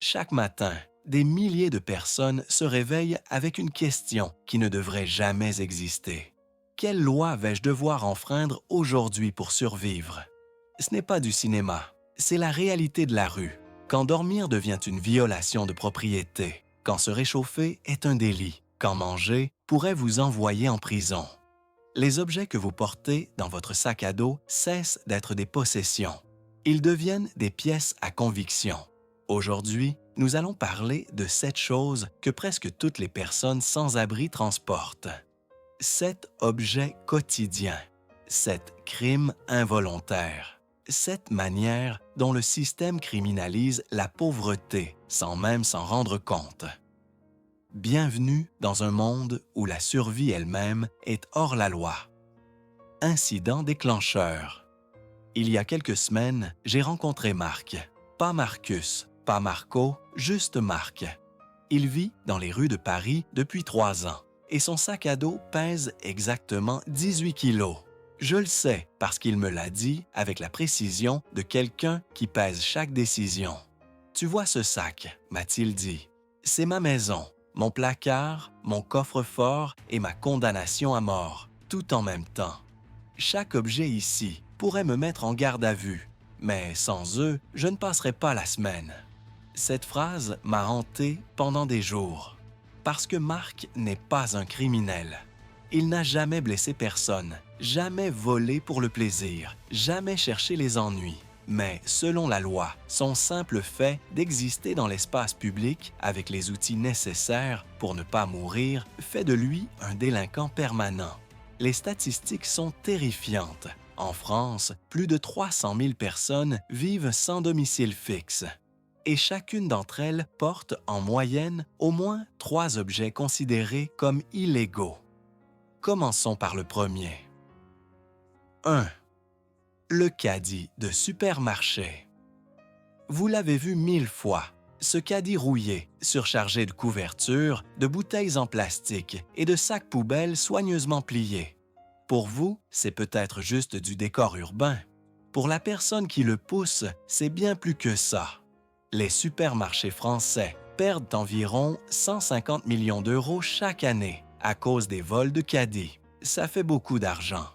Chaque matin, des milliers de personnes se réveillent avec une question qui ne devrait jamais exister. Quelle loi vais-je devoir enfreindre aujourd'hui pour survivre? Ce n'est pas du cinéma, c'est la réalité de la rue. Quand dormir devient une violation de propriété, quand se réchauffer est un délit, quand manger pourrait vous envoyer en prison. Les objets que vous portez dans votre sac à dos cessent d'être des possessions. Ils deviennent des pièces à conviction. Aujourd'hui, nous allons parler de 7 choses que presque toutes les personnes sans abri transportent. 7 objets quotidiens, 7 crimes involontaires, 7 manières dont le système criminalise la pauvreté sans même s'en rendre compte. Bienvenue dans un monde où la survie elle-même est hors la loi. Incident déclencheur. Il y a quelques semaines, j'ai rencontré Marc. Pas Marcus, pas Marco, juste Marc. Il vit dans les rues de Paris depuis 3 ans et son sac à dos pèse exactement 18 kilos. Je le sais parce qu'il me l'a dit avec la précision de quelqu'un qui pèse chaque décision. « Tu vois ce sac, » m'a-t-il dit. « C'est ma maison, mon placard, mon coffre-fort et ma condamnation à mort, tout en même temps. Chaque objet ici pourrait me mettre en garde à vue, mais sans eux, je ne passerai pas la semaine. » Cette phrase m'a hanté pendant des jours. Parce que Marc n'est pas un criminel. Il n'a jamais blessé personne, jamais volé pour le plaisir, jamais cherché les ennuis. Mais selon la loi, son simple fait d'exister dans l'espace public avec les outils nécessaires pour ne pas mourir fait de lui un délinquant permanent. Les statistiques sont terrifiantes. En France, plus de 300 000 personnes vivent sans domicile fixe. Et chacune d'entre elles porte en moyenne au moins 3 objets considérés comme illégaux. Commençons par le premier. 1. Le caddie de supermarché. Vous l'avez vu 1000 fois, ce caddie rouillé, surchargé de couvertures, de bouteilles en plastique et de sacs poubelles soigneusement pliés. Pour vous, c'est peut-être juste du décor urbain. Pour la personne qui le pousse, c'est bien plus que ça. Les supermarchés français perdent environ 150 millions d'euros chaque année à cause des vols de caddies. Ça fait beaucoup d'argent.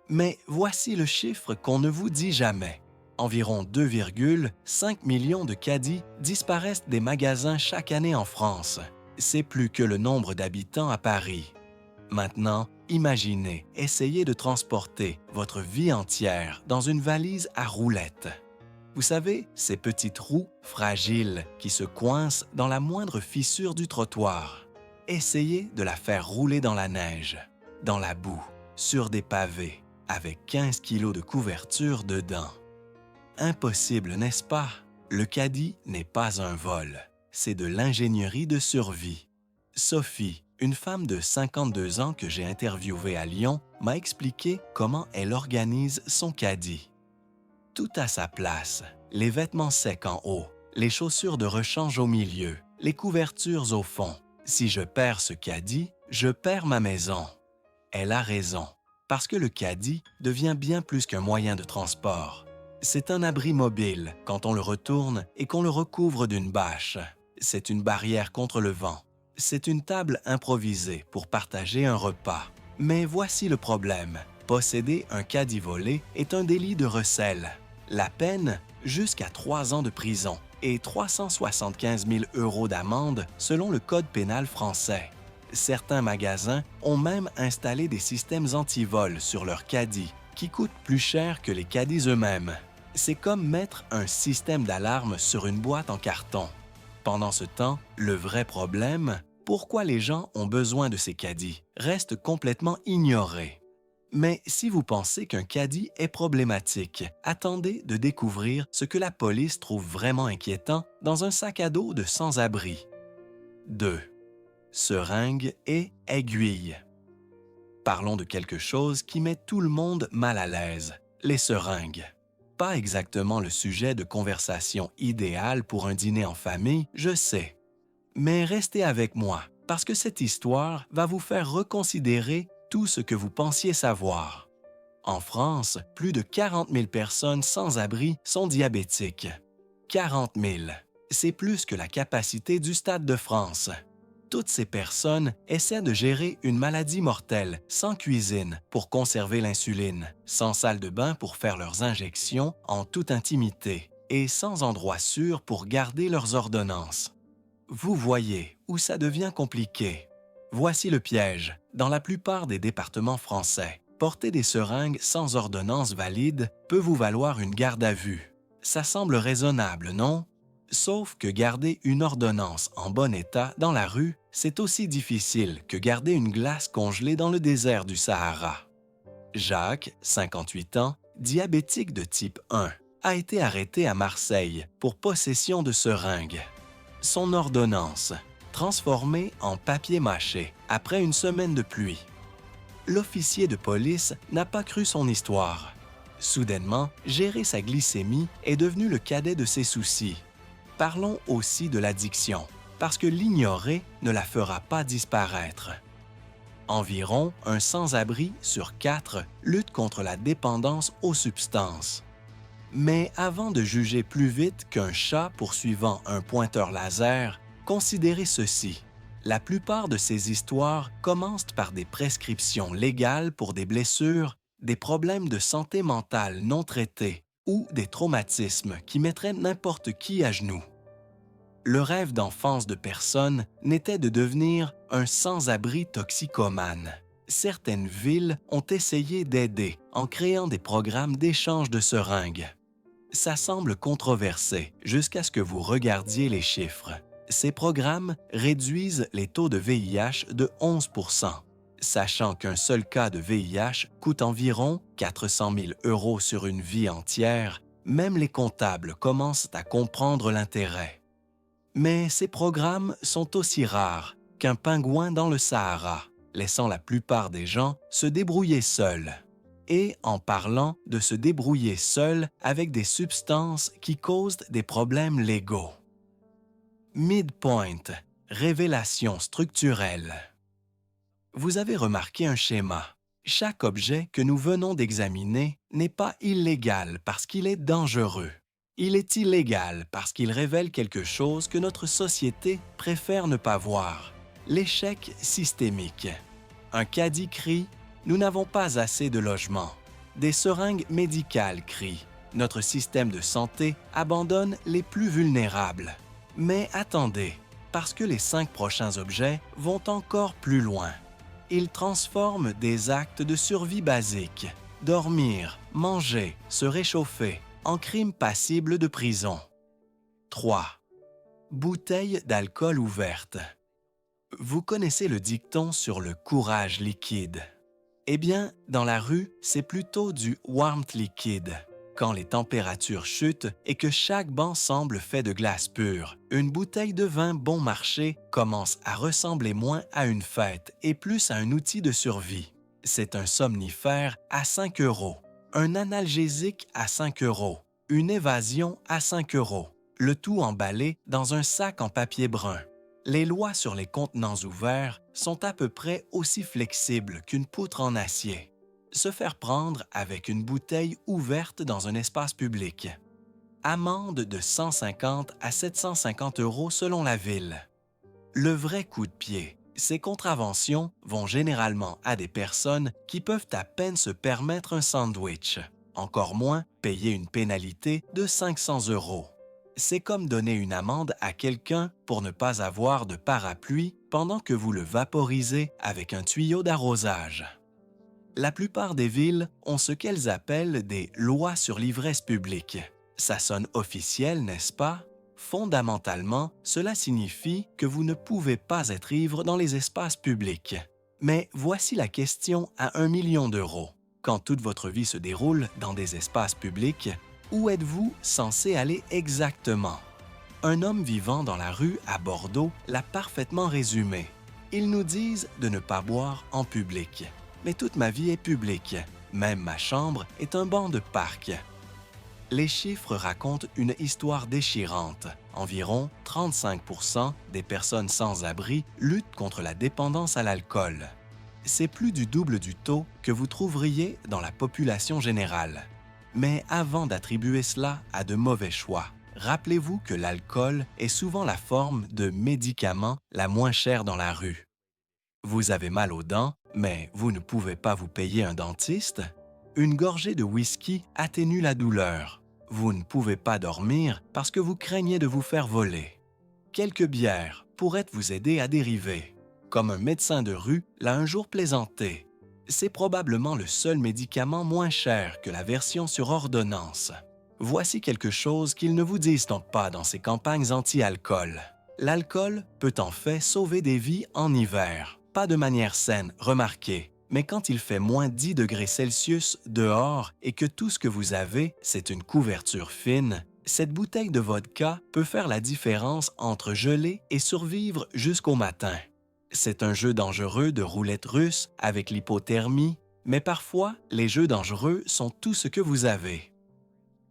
Mais voici le chiffre qu'on ne vous dit jamais. Environ 2,5 millions de caddies disparaissent des magasins chaque année en France. C'est plus que le nombre d'habitants à Paris. Maintenant, imaginez essayer de transporter votre vie entière dans une valise à roulettes. Vous savez, ces petites roues fragiles qui se coincent dans la moindre fissure du trottoir. Essayez de la faire rouler dans la neige, dans la boue, sur des pavés, avec 15 kilos de couverture dedans. Impossible, n'est-ce pas? Le caddie n'est pas un vol, c'est de l'ingénierie de survie. Sophie, une femme de 52 ans que j'ai interviewée à Lyon, m'a expliqué comment elle organise son caddie. Tout à sa place, les vêtements secs en haut, les chaussures de rechange au milieu, les couvertures au fond. Si je perds ce caddie, je perds ma maison. Elle a raison, parce que le caddie devient bien plus qu'un moyen de transport. C'est un abri mobile quand on le retourne et qu'on le recouvre d'une bâche. C'est une barrière contre le vent. C'est une table improvisée pour partager un repas. Mais voici le problème. Posséder un caddie volé est un délit de recel. La peine, jusqu'à 3 ans de prison et 375 000 € d'amende selon le Code pénal français. Certains magasins ont même installé des systèmes anti-vol sur leurs caddies qui coûtent plus cher que les caddies eux-mêmes. C'est comme mettre un système d'alarme sur une boîte en carton. Pendant ce temps, le vrai problème, pourquoi les gens ont besoin de ces caddies, reste complètement ignoré. Mais si vous pensez qu'un caddie est problématique, attendez de découvrir ce que la police trouve vraiment inquiétant dans un sac à dos de sans-abri. 2. Seringues et aiguilles. Parlons de quelque chose qui met tout le monde mal à l'aise, les seringues. Pas exactement le sujet de conversation idéal pour un dîner en famille, je sais. Mais restez avec moi, parce que cette histoire va vous faire reconsidérer tout ce que vous pensiez savoir. En France, plus de 40 000 personnes sans abri sont diabétiques. 40 000. C'est plus que la capacité du Stade de France. Toutes ces personnes essaient de gérer une maladie mortelle sans cuisine pour conserver l'insuline, sans salle de bain pour faire leurs injections en toute intimité et sans endroit sûr pour garder leurs ordonnances. Vous voyez où ça devient compliqué. Voici le piège. Dans la plupart des départements français, porter des seringues sans ordonnance valide peut vous valoir une garde à vue. Ça semble raisonnable, non? Sauf que garder une ordonnance en bon état dans la rue, c'est aussi difficile que garder une glace congelée dans le désert du Sahara. Jacques, 58 ans, diabétique de type 1, a été arrêté à Marseille pour possession de seringues. Son ordonnance, transformée en papier mâché après une semaine de pluie. L'officier de police n'a pas cru son histoire. Soudainement, gérer sa glycémie est devenu le cadet de ses soucis. Parlons aussi de l'addiction, parce que l'ignorer ne la fera pas disparaître. Environ un sans-abri sur 4 lutte contre la dépendance aux substances. Mais avant de juger plus vite qu'un chat poursuivant un pointeur laser, considérez ceci. La plupart de ces histoires commencent par des prescriptions légales pour des blessures, des problèmes de santé mentale non traités ou des traumatismes qui mettraient n'importe qui à genoux. Le rêve d'enfance de personne n'était de devenir un sans-abri toxicomane. Certaines villes ont essayé d'aider en créant des programmes d'échange de seringues. Ça semble controversé jusqu'à ce que vous regardiez les chiffres. Ces programmes réduisent les taux de VIH de 11 %. Sachant qu'un seul cas de VIH coûte environ 400 000 € sur une vie entière, même les comptables commencent à comprendre l'intérêt. Mais ces programmes sont aussi rares qu'un pingouin dans le Sahara, laissant la plupart des gens se débrouiller seuls. Et en parlant de se débrouiller seuls avec des substances qui causent des problèmes légaux. Midpoint, révélation structurelle. Vous avez remarqué un schéma. Chaque objet que nous venons d'examiner n'est pas illégal parce qu'il est dangereux. Il est illégal parce qu'il révèle quelque chose que notre société préfère ne pas voir. L'échec systémique. Un caddie crie « Nous n'avons pas assez de logements ». Des seringues médicales crient « Notre système de santé abandonne les plus vulnérables ». Mais attendez, parce que les 5 prochains objets vont encore plus loin. Ils transforment des actes de survie basiques, dormir, manger, se réchauffer, en crimes passibles de prison. 3. Bouteille d'alcool ouverte. Vous connaissez le dicton sur le courage liquide. Eh bien, dans la rue, c'est plutôt du warmth liquide. Quand les températures chutent et que chaque banc semble fait de glace pure, une bouteille de vin bon marché commence à ressembler moins à une fête et plus à un outil de survie. C'est un somnifère à 5 €, un analgésique à 5 €, une évasion à 5 €, le tout emballé dans un sac en papier brun. Les lois sur les contenants ouverts sont à peu près aussi flexibles qu'une poutre en acier. Se faire prendre avec une bouteille ouverte dans un espace public. Amende de 150 à 750 € selon la ville. Le vrai coup de pied, ces contraventions vont généralement à des personnes qui peuvent à peine se permettre un sandwich, encore moins payer une pénalité de 500 €. C'est comme donner une amende à quelqu'un pour ne pas avoir de parapluie pendant que vous le vaporisez avec un tuyau d'arrosage. La plupart des villes ont ce qu'elles appellent des lois sur l'ivresse publique. Ça sonne officiel, n'est-ce pas? Fondamentalement, cela signifie que vous ne pouvez pas être ivre dans les espaces publics. Mais voici la question à 1 million €. Quand toute votre vie se déroule dans des espaces publics, où êtes-vous censé aller exactement? Un homme vivant dans la rue à Bordeaux l'a parfaitement résumé. Ils nous disent de ne pas boire en public. Mais toute ma vie est publique. Même ma chambre est un banc de parc. Les chiffres racontent une histoire déchirante. Environ 35 % des personnes sans abri luttent contre la dépendance à l'alcool. C'est plus du double du taux que vous trouveriez dans la population générale. Mais avant d'attribuer cela à de mauvais choix, rappelez-vous que l'alcool est souvent la forme de médicament la moins chère dans la rue. Vous avez mal aux dents, mais vous ne pouvez pas vous payer un dentiste? Une gorgée de whisky atténue la douleur. Vous ne pouvez pas dormir parce que vous craignez de vous faire voler. Quelques bières pourraient vous aider à dériver. Comme un médecin de rue l'a un jour plaisanté. C'est probablement le seul médicament moins cher que la version sur ordonnance. Voici quelque chose qu'ils ne vous disent donc pas dans ces campagnes anti-alcool. L'alcool peut en fait sauver des vies en hiver. Pas de manière saine, remarquez, mais quand il fait moins 10 degrés Celsius dehors et que tout ce que vous avez, c'est une couverture fine, cette bouteille de vodka peut faire la différence entre geler et survivre jusqu'au matin. C'est un jeu dangereux de roulette russe avec l'hypothermie, mais parfois, les jeux dangereux sont tout ce que vous avez.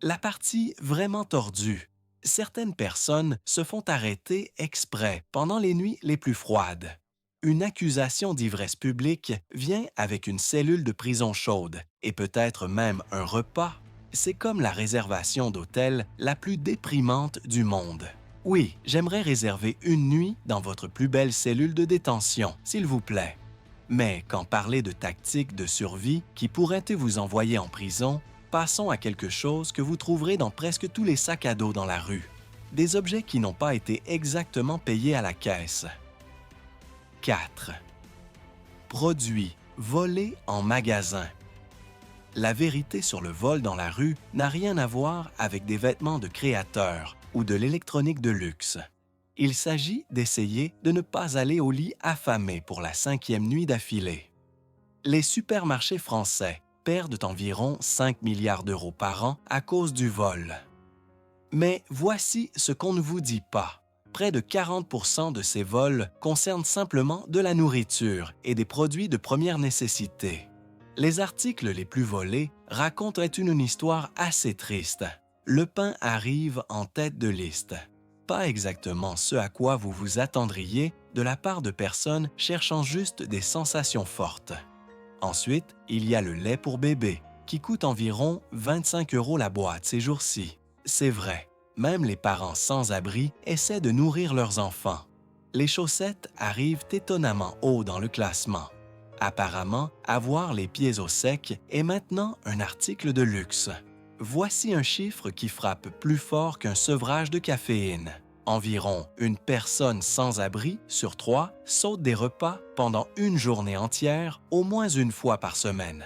La partie vraiment tordue. Certaines personnes se font arrêter exprès pendant les nuits les plus froides. Une accusation d'ivresse publique vient avec une cellule de prison chaude et peut-être même un repas. C'est comme la réservation d'hôtel la plus déprimante du monde. Oui, j'aimerais réserver une nuit dans votre plus belle cellule de détention, s'il vous plaît. Mais quand parler de tactiques de survie qui pourraient vous envoyer en prison, passons à quelque chose que vous trouverez dans presque tous les sacs à dos dans la rue. Des objets qui n'ont pas été exactement payés à la caisse. 4. Produits volés en magasin. La vérité sur le vol dans la rue n'a rien à voir avec des vêtements de créateurs ou de l'électronique de luxe. Il s'agit d'essayer de ne pas aller au lit affamé pour la 5e nuit d'affilée. Les supermarchés français perdent environ 5 milliards d'euros par an à cause du vol. Mais voici ce qu'on ne vous dit pas. Près de 40% de ces vols concernent simplement de la nourriture et des produits de première nécessité. Les articles les plus volés racontent une histoire assez triste. Le pain arrive en tête de liste. Pas exactement ce à quoi vous vous attendriez de la part de personnes cherchant juste des sensations fortes. Ensuite, il y a le lait pour bébé, qui coûte environ 25 € la boîte ces jours-ci. C'est vrai, même les parents sans-abri essaient de nourrir leurs enfants. Les chaussettes arrivent étonnamment haut dans le classement. Apparemment, avoir les pieds au sec est maintenant un article de luxe. Voici un chiffre qui frappe plus fort qu'un sevrage de caféine. Environ une personne sans abri sur 3 saute des repas pendant une journée entière, au moins une fois par semaine.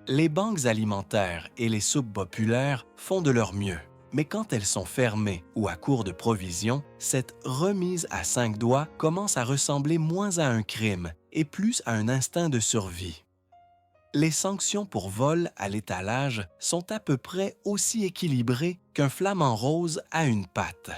Les banques alimentaires et les soupes populaires font de leur mieux. Mais quand elles sont fermées ou à court de provisions, cette remise à 5 doigts commence à ressembler moins à un crime et plus à un instinct de survie. Les sanctions pour vol à l'étalage sont à peu près aussi équilibrées qu'un flamant rose à une patte.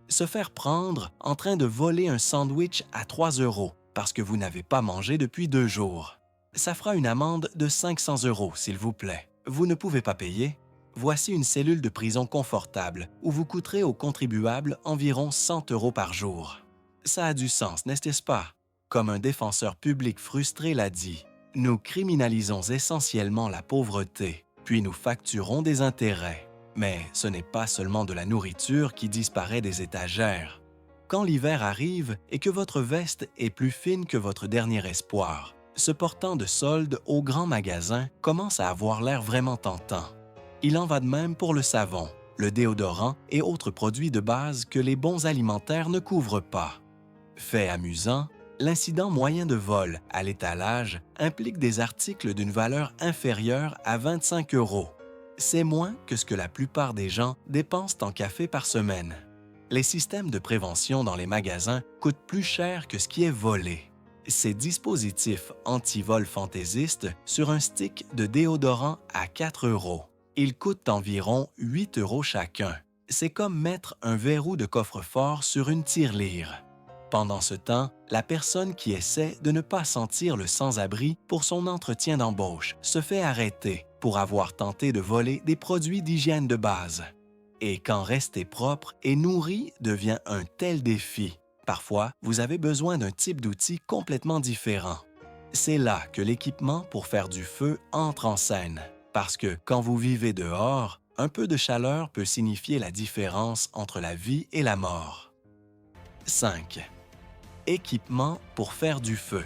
Se faire prendre en train de voler un sandwich à 3 € parce que vous n'avez pas mangé depuis 2 jours. Ça fera une amende de 500 € s'il vous plaît. Vous ne pouvez pas payer? Voici une cellule de prison confortable où vous coûterez aux contribuables environ 100 € par jour. Ça a du sens, n'est-ce pas? Comme un défenseur public frustré l'a dit, nous criminalisons essentiellement la pauvreté, puis nous facturons des intérêts. Mais ce n'est pas seulement de la nourriture qui disparaît des étagères. Quand l'hiver arrive et que votre veste est plus fine que votre dernier espoir, ce portant de solde au grand magasin commence à avoir l'air vraiment tentant. Il en va de même pour le savon, le déodorant et autres produits de base que les bons alimentaires ne couvrent pas. Fait amusant, l'incident moyen de vol à l'étalage implique des articles d'une valeur inférieure à 25 €. C'est moins que ce que la plupart des gens dépensent en café par semaine. Les systèmes de prévention dans les magasins coûtent plus cher que ce qui est volé. Ces dispositifs anti-vol fantaisistes sur un stick de déodorant à 4 €. Ils coûtent environ 8 € chacun. C'est comme mettre un verrou de coffre-fort sur une tirelire. Pendant ce temps, la personne qui essaie de ne pas sentir le sans-abri pour son entretien d'embauche se fait arrêter pour avoir tenté de voler des produits d'hygiène de base. Et quand rester propre et nourri devient un tel défi, parfois vous avez besoin d'un type d'outil complètement différent. C'est là que l'équipement pour faire du feu entre en scène. Parce que quand vous vivez dehors, Un peu de chaleur peut signifier la différence entre la vie et la mort. 5. Équipement pour faire du feu.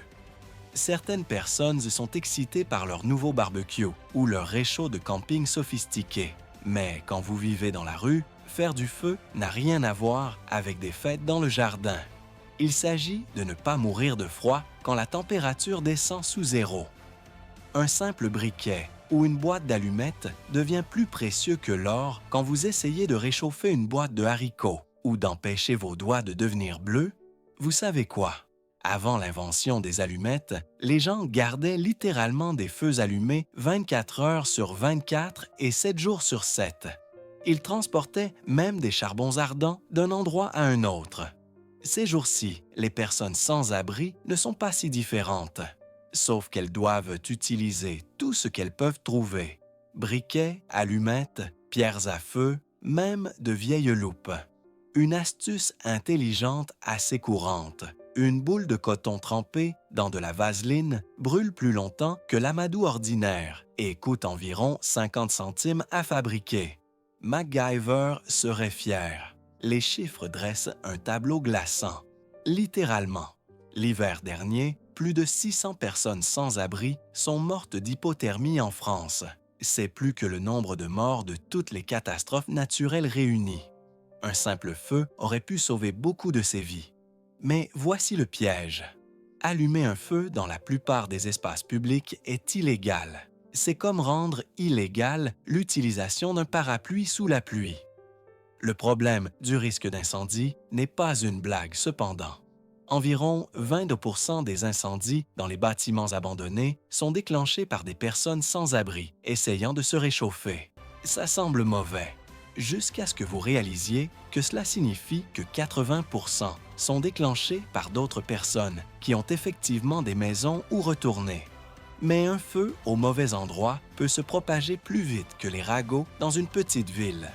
Certaines personnes sont excitées par leur nouveau barbecue ou leur réchaud de camping sophistiqué. Mais quand vous vivez dans la rue, faire du feu n'a rien à voir avec des fêtes dans le jardin. Il s'agit de ne pas mourir de froid quand la température descend sous zéro. Un simple briquet ou une boîte d'allumettes devient plus précieux que l'or quand vous essayez de réchauffer une boîte de haricots ou d'empêcher vos doigts de devenir bleus. Vous savez quoi? Avant l'invention des allumettes, les gens gardaient littéralement des feux allumés 24 heures sur 24 et 7 jours sur 7. Ils transportaient même des charbons ardents d'un endroit à un autre. Ces jours-ci, les personnes sans abri ne sont pas si différentes, sauf qu'elles doivent utiliser tout ce qu'elles peuvent trouver. Briquets, allumettes, pierres à feu, même de vieilles loupes. Une astuce intelligente assez courante. Une boule de coton trempée dans de la vaseline brûle plus longtemps que l'amadou ordinaire et coûte environ 50 centimes à fabriquer. MacGyver serait fier. Les chiffres dressent un tableau glaçant. Littéralement. L'hiver dernier, plus de 600 personnes sans abri sont mortes d'hypothermie en France. C'est plus que le nombre de morts de toutes les catastrophes naturelles réunies. Un simple feu aurait pu sauver beaucoup de ces vies. Mais voici le piège. Allumer un feu dans la plupart des espaces publics est illégal. C'est comme rendre illégale l'utilisation d'un parapluie sous la pluie. Le problème du risque d'incendie n'est pas une blague cependant. Environ 20% des incendies dans les bâtiments abandonnés sont déclenchés par des personnes sans abri essayant de se réchauffer. Ça semble mauvais, jusqu'à ce que vous réalisiez que cela signifie que 80% sont déclenchés par d'autres personnes qui ont effectivement des maisons où retourner. Mais un feu au mauvais endroit peut se propager plus vite que les ragots dans une petite ville.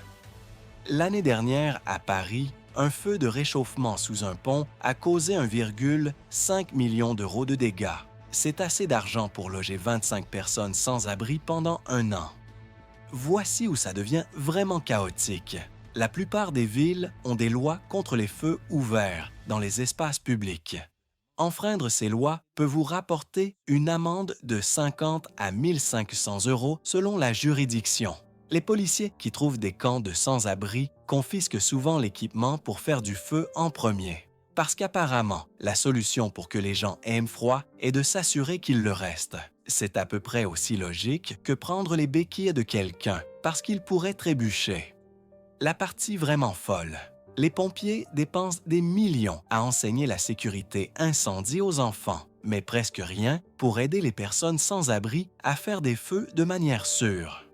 L'année dernière, à Paris, un feu de réchauffement sous un pont a causé 1,5 million d'euros de dégâts. C'est assez d'argent pour loger 25 personnes sans abri pendant un an. Voici où ça devient vraiment chaotique. La plupart des villes ont des lois contre les feux ouverts dans les espaces publics. Enfreindre ces lois peut vous rapporter une amende de 50 à 1 500 euros selon la juridiction. Les policiers qui trouvent des camps de sans-abri confisquent souvent l'équipement pour faire du feu en premier. Parce qu'apparemment, la solution pour que les gens aiment froid est de s'assurer qu'il le reste. C'est à peu près aussi logique que prendre les béquilles de quelqu'un, parce qu'il pourrait trébucher. La partie vraiment folle. Les pompiers dépensent des millions à enseigner la sécurité incendie aux enfants, mais presque rien pour aider les personnes sans abri à faire des feux de manière sûre.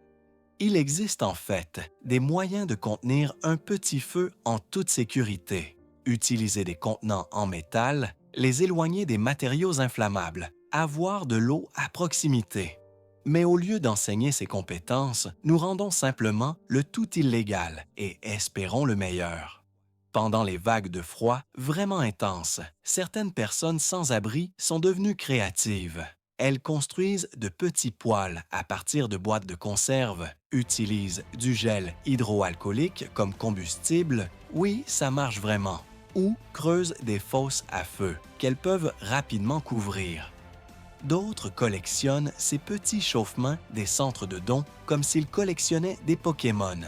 Il existe en fait des moyens de contenir un petit feu en toute sécurité. Utiliser des contenants en métal, les éloigner des matériaux inflammables, avoir de l'eau à proximité. Mais au lieu d'enseigner ces compétences, nous rendons simplement le tout illégal et espérons le meilleur. Pendant les vagues de froid vraiment intenses, certaines personnes sans abri sont devenues créatives. Elles construisent de petits poêles à partir de boîtes de conserve, utilisent du gel hydroalcoolique comme combustible, oui, ça marche vraiment, ou creusent des fosses à feu qu'elles peuvent rapidement couvrir. D'autres collectionnent ces petits chauffements des centres de dons comme s'ils collectionnaient des Pokémon.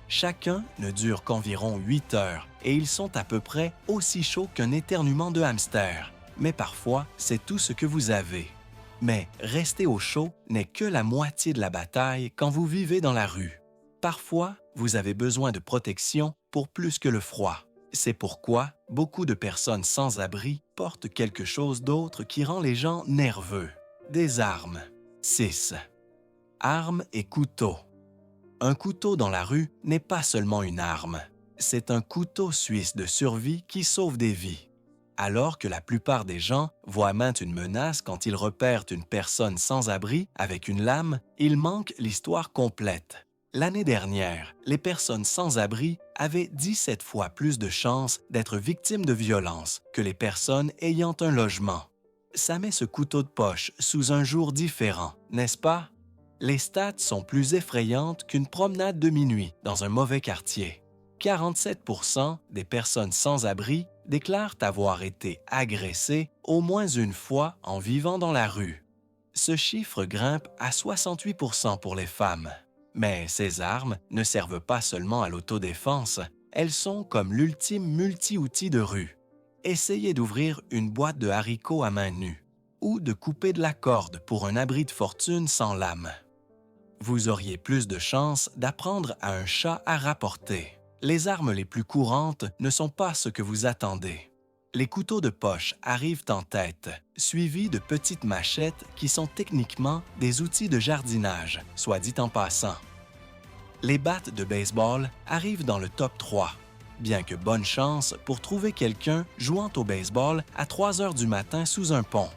Chacun ne dure qu'environ 8 heures et ils sont à peu près aussi chauds qu'un éternuement de hamster. Mais parfois, c'est tout ce que vous avez. Mais rester au chaud n'est que la moitié de la bataille quand vous vivez dans la rue. Parfois, vous avez besoin de protection pour plus que le froid. C'est pourquoi beaucoup de personnes sans abri portent quelque chose d'autre qui rend les gens nerveux. Des armes. 6. Armes et couteaux. Un couteau dans la rue n'est pas seulement une arme. C'est un couteau suisse de survie qui sauve des vies. Alors que la plupart des gens voient maintes une menace quand ils repèrent une personne sans abri avec une lame, il manque l'histoire complète. L'année dernière, les personnes sans abri avaient 17 fois plus de chances d'être victimes de violences que les personnes ayant un logement. Ça met ce couteau de poche sous un jour différent, n'est-ce pas? Les stats sont plus effrayantes qu'une promenade de minuit dans un mauvais quartier. 47% des personnes sans abri déclarent avoir été agressées au moins une fois en vivant dans la rue. Ce chiffre grimpe à 68% pour les femmes. Mais ces armes ne servent pas seulement à l'autodéfense, elles sont comme l'ultime multi-outil de rue. Essayez d'ouvrir une boîte de haricots à main nue ou de couper de la corde pour un abri de fortune sans lame. Vous auriez plus de chances d'apprendre à un chat à rapporter. Les armes les plus courantes ne sont pas ce que vous attendez. Les couteaux de poche arrivent en tête, suivis de petites machettes qui sont techniquement des outils de jardinage, soit dit en passant. Les battes de baseball arrivent dans le top 3, bien que bonne chance pour trouver quelqu'un jouant au baseball à 3 heures du matin sous un pont.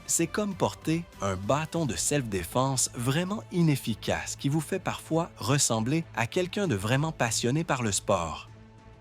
C'est comme porter un bâton de self-défense vraiment inefficace qui vous fait parfois ressembler à quelqu'un de vraiment passionné par le sport.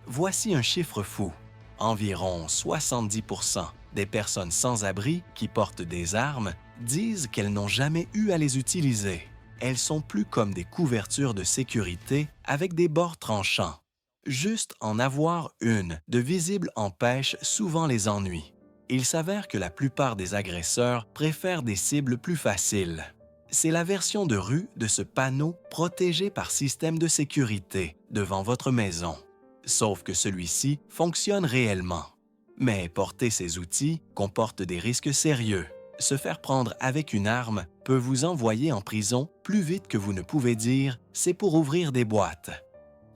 Voici un chiffre fou. Environ 70% des personnes sans abri qui portent des armes disent qu'elles n'ont jamais eu à les utiliser. Elles sont plus comme des couvertures de sécurité avec des bords tranchants. Juste en avoir une de visible empêche souvent les ennuis. Il s'avère que la plupart des agresseurs préfèrent des cibles plus faciles. C'est la version de rue de ce panneau protégé par système de sécurité devant votre maison. Sauf que celui-ci fonctionne réellement. Mais porter ces outils comporte des risques sérieux. Se faire prendre avec une arme peut vous envoyer en prison plus vite que vous ne pouvez dire « c'est pour ouvrir des boîtes ».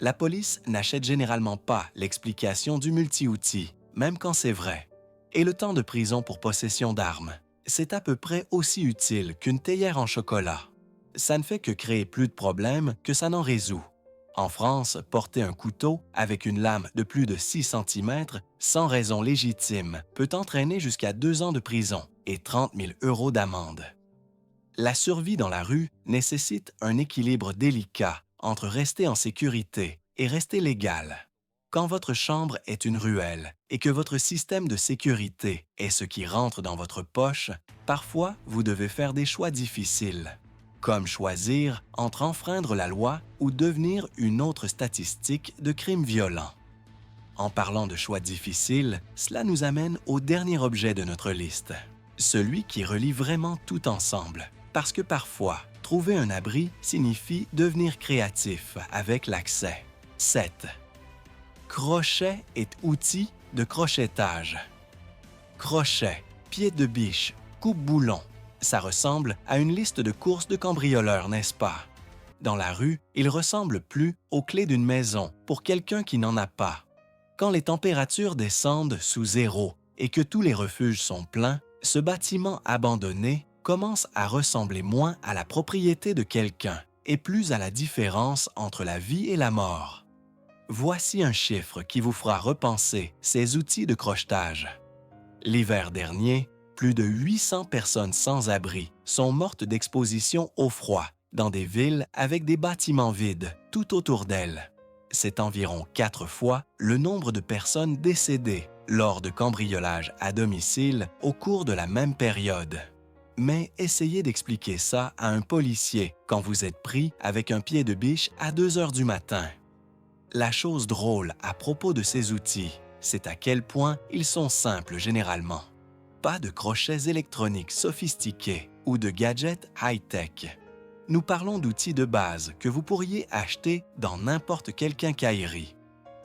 La police n'achète généralement pas l'explication du multi-outil, même quand c'est vrai. Et le temps de prison pour possession d'armes, c'est à peu près aussi utile qu'une théière en chocolat. Ça ne fait que créer plus de problèmes que ça n'en résout. En France, porter un couteau avec une lame de plus de 6 cm sans raison légitime peut entraîner jusqu'à 2 ans de prison et 30 000 € d'amende. La survie dans la rue nécessite un équilibre délicat entre rester en sécurité et rester légal. Quand votre chambre est une ruelle et que votre système de sécurité est ce qui rentre dans votre poche, parfois vous devez faire des choix difficiles, comme choisir entre enfreindre la loi ou devenir une autre statistique de crimes violents. En parlant de choix difficiles, cela nous amène au dernier objet de notre liste, celui qui relie vraiment tout ensemble, parce que parfois, trouver un abri signifie devenir créatif avec l'accès. 7. Crochet et outils de crochetage. Crochet, pied de biche, coupe-boulon. Ça ressemble à une liste de courses de cambrioleurs, n'est-ce pas? Dans la rue, il ressemble plus aux clés d'une maison pour quelqu'un qui n'en a pas. Quand les températures descendent sous zéro et que tous les refuges sont pleins, ce bâtiment abandonné commence à ressembler moins à la propriété de quelqu'un et plus à la différence entre la vie et la mort. Voici un chiffre qui vous fera repenser ces outils de crochetage. L'hiver dernier, plus de 800 personnes sans abri sont mortes d'exposition au froid dans des villes avec des bâtiments vides tout autour d'elles. C'est environ 4 fois le nombre de personnes décédées lors de cambriolages à domicile au cours de la même période. Mais essayez d'expliquer ça à un policier quand vous êtes pris avec un pied de biche à 2 heures du matin. La chose drôle à propos de ces outils, c'est à quel point ils sont simples généralement. Pas de crochets électroniques sophistiqués ou de gadgets high-tech. Nous parlons d'outils de base que vous pourriez acheter dans n'importe quelle quincaillerie.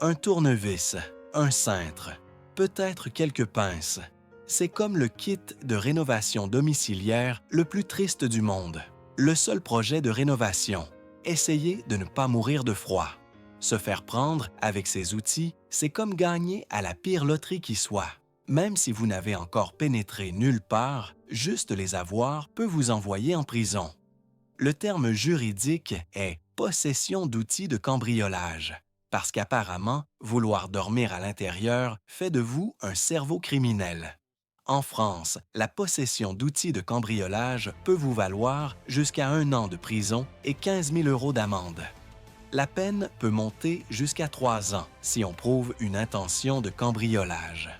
Un tournevis, un cintre, peut-être quelques pinces. C'est comme le kit de rénovation domiciliaire le plus triste du monde. Le seul projet de rénovation. Essayez de ne pas mourir de froid. Se faire prendre avec ces outils, c'est comme gagner à la pire loterie qui soit. Même si vous n'avez encore pénétré nulle part, juste les avoir peut vous envoyer en prison. Le terme juridique est « possession d'outils de cambriolage », parce qu'apparemment, vouloir dormir à l'intérieur fait de vous un cerveau criminel. En France, la possession d'outils de cambriolage peut vous valoir jusqu'à 1 an de prison et 15 000 € d'amende. La peine peut monter jusqu'à 3 ans si on prouve une intention de cambriolage.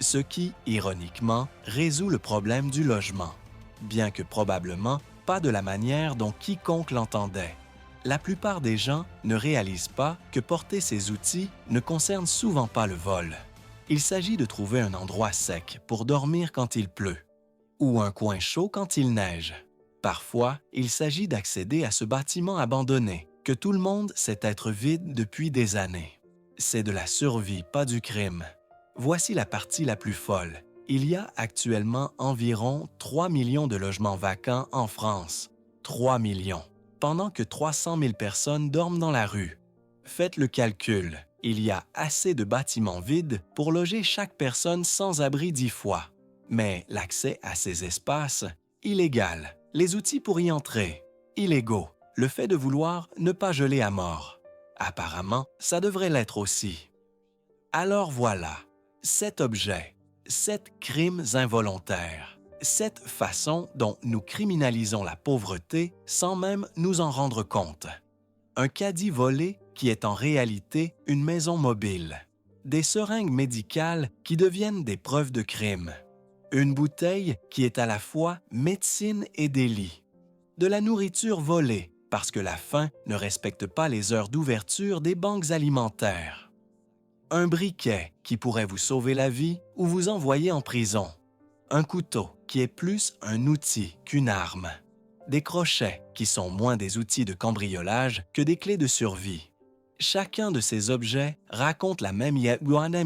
Ce qui, ironiquement, résout le problème du logement, bien que probablement pas de la manière dont quiconque l'entendait. La plupart des gens ne réalisent pas que porter ces outils ne concerne souvent pas le vol. Il s'agit de trouver un endroit sec pour dormir quand il pleut, ou un coin chaud quand il neige. Parfois, il s'agit d'accéder à ce bâtiment abandonné, que tout le monde sait être vide depuis des années. C'est de la survie, pas du crime. Voici la partie la plus folle. Il y a actuellement environ 3 millions de logements vacants en France. 3 millions. Pendant que 300 000 personnes dorment dans la rue. Faites le calcul. Il y a assez de bâtiments vides pour loger chaque personne sans abri 10 fois. Mais l'accès à ces espaces, illégal. Les outils pour y entrer, illégaux. Le fait de vouloir ne pas geler à mort. Apparemment, ça devrait l'être aussi. Alors voilà, 7 objets, 7 crimes involontaires, 7 façons dont nous criminalisons la pauvreté sans même nous en rendre compte. Un caddie volé qui est en réalité une maison mobile. Des seringues médicales qui deviennent des preuves de crime. Une bouteille qui est à la fois médecine et délit. De la nourriture volée parce que la faim ne respecte pas les heures d'ouverture des banques alimentaires. Un briquet qui pourrait vous sauver la vie ou vous envoyer en prison. Un couteau qui est plus un outil qu'une arme. Des crochets qui sont moins des outils de cambriolage que des clés de survie. Chacun de ces objets raconte la même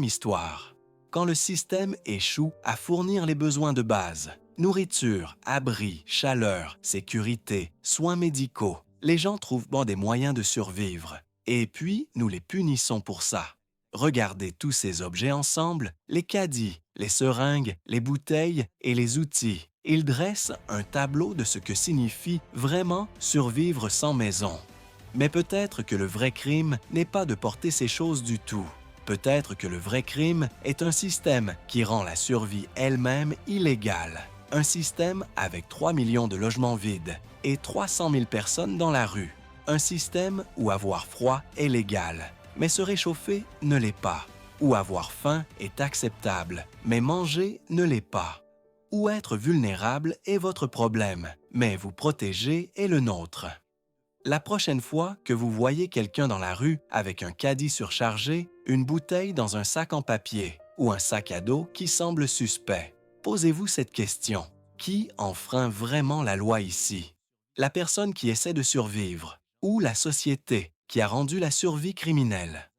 histoire. Quand le système échoue à fournir les besoins de base, nourriture, abri, chaleur, sécurité, soins médicaux, les gens trouvent des moyens de survivre. Et puis, nous les punissons pour ça. Regardez tous ces objets ensemble, les caddies, les seringues, les bouteilles et les outils. Ils dressent un tableau de ce que signifie vraiment survivre sans maison. Mais peut-être que le vrai crime n'est pas de porter ces choses du tout. Peut-être que le vrai crime est un système qui rend la survie elle-même illégale. Un système avec 3 millions de logements vides et 300 000 personnes dans la rue. Un système où avoir froid est légal, mais se réchauffer ne l'est pas. Où avoir faim est acceptable, mais manger ne l'est pas. Où être vulnérable est votre problème, mais vous protéger est le nôtre. La prochaine fois que vous voyez quelqu'un dans la rue avec un caddie surchargé, une bouteille dans un sac en papier ou un sac à dos qui semble suspect, posez-vous cette question. Qui enfreint vraiment la loi ici? La personne qui essaie de survivre ou la société qui a rendu la survie criminelle?